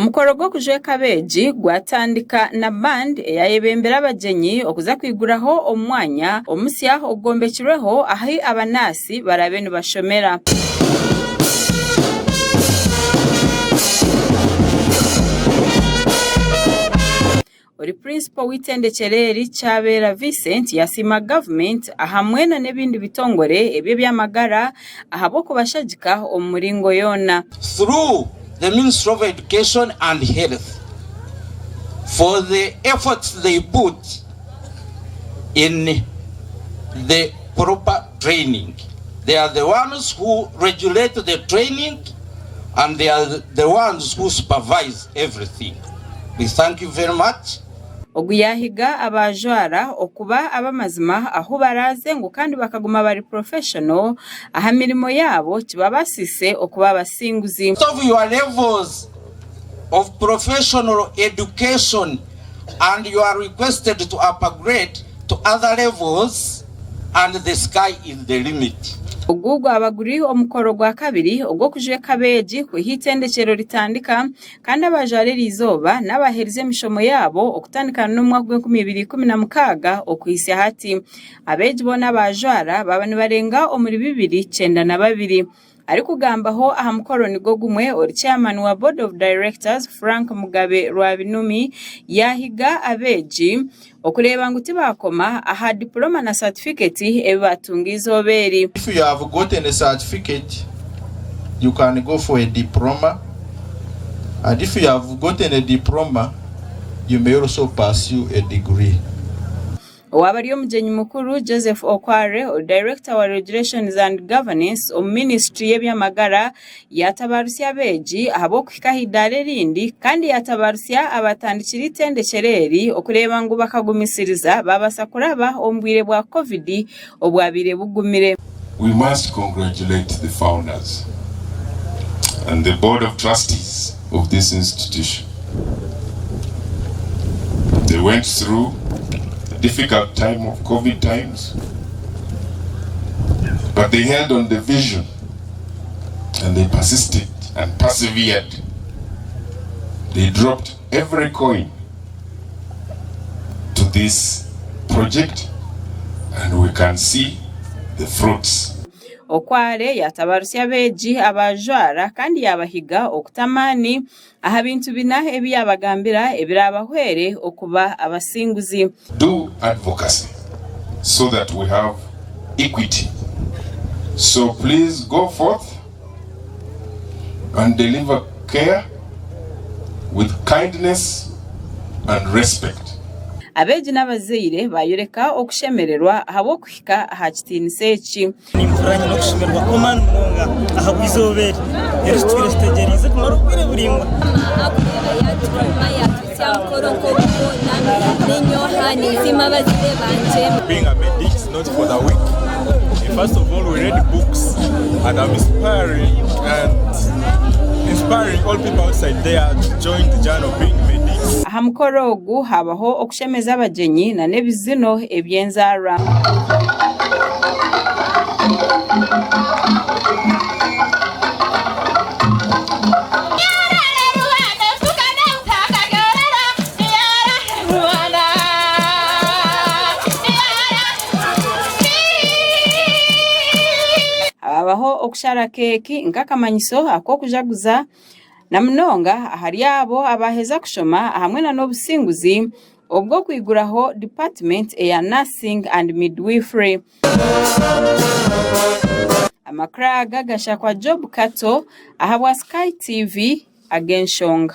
Omukoro gwo kujweka beji gwatandika na band eyayebembera abagenyi okuza kwiguraho omwanya omusya ogombekireho ahi abanasi barabe nibashomera. Ori principal w'itendekero Kyabera Vincent yasima government ahamwena n'ebindi bitongore ebyo byamagara ahabo kubashagika omuringo yona. Through the Ministry of Education and Health for the efforts they put in the proper training. They are the ones who regulate the training and they are the ones who supervise everything. We thank you very much. Oguyahiga abajwara okuba abamazima aho baraze ngo kandi bakaguma bari professional aha mirimo yabo kibabasise okuba abasinguzi. Of your levels of professional education and you are requested to upgrade to other levels and the sky is the limit. Ugugu abaguri omukoro gwa kabiri ogwo kujweka beji kuhitendekero ritandika kandi abajarira izoba n'abaherize emishomo yabo okutandika n'umwaka wa 2016 okwisya hati abeji bona abajwara baba nibarenga omuri 292 ari kugambaho aha mukoro nigo gumwe ori chairman wa board of directors Frank Mugabe Rwabinumi yahiga abeji okureba nguti bakoma aha diploma na certificate ebatungizo beri. If you have gotten a certificate you can go for a diploma, and if you have gotten a diploma you may also pursue a degree. Wabariyo mjenyi mukuru Joseph Okware, Director wa Regulations and Governance o Ministry y'ebyamagara yatabarusya beji ahabo kukahidare rindi kandi yatabarusya abatandikira itendekereri okureba ngo bakagumisiriza babasa kuraba ombwire bwa COVID obwabire bugumire. We must congratulate the founders and the board of trustees of this institution. They went through difficult time of COVID times, but they held on the vision and they persisted and persevered. They dropped every coin to this project and we can see the fruits. Okware yatabarusya beji abajwara kandi yabahiga okutamani aha bintu bina ebiyabagambira ebirabahwere okuba abasinguzi. Do advocacy so that we have equity. So please go forth and deliver care with kindness and respect. Abeji n'abazeire bayureka okushemererwa habo kuhika aha kitinise eki. Nimfuranye no kushemererwa komani munonga aha kwizobere eristwire stegerize kumara kwire buringwa Being a medic is not for the weak. First of all, we read books and I'm inspiring all people outside there to join the journey of being medics. Aha mukoro ogu habaho okushemeza abagenyi na nebizino ebyenzara. Abaho okushara keki nkakamanyiso akokujaguza na mnonga ahari abo abaheza kushoma hamwe na n'obusinguzi obwo kwiguraho department eya nursing and midwifery. Amakraga gashakwa Job Kato ahabwa Sky TV agenshonga.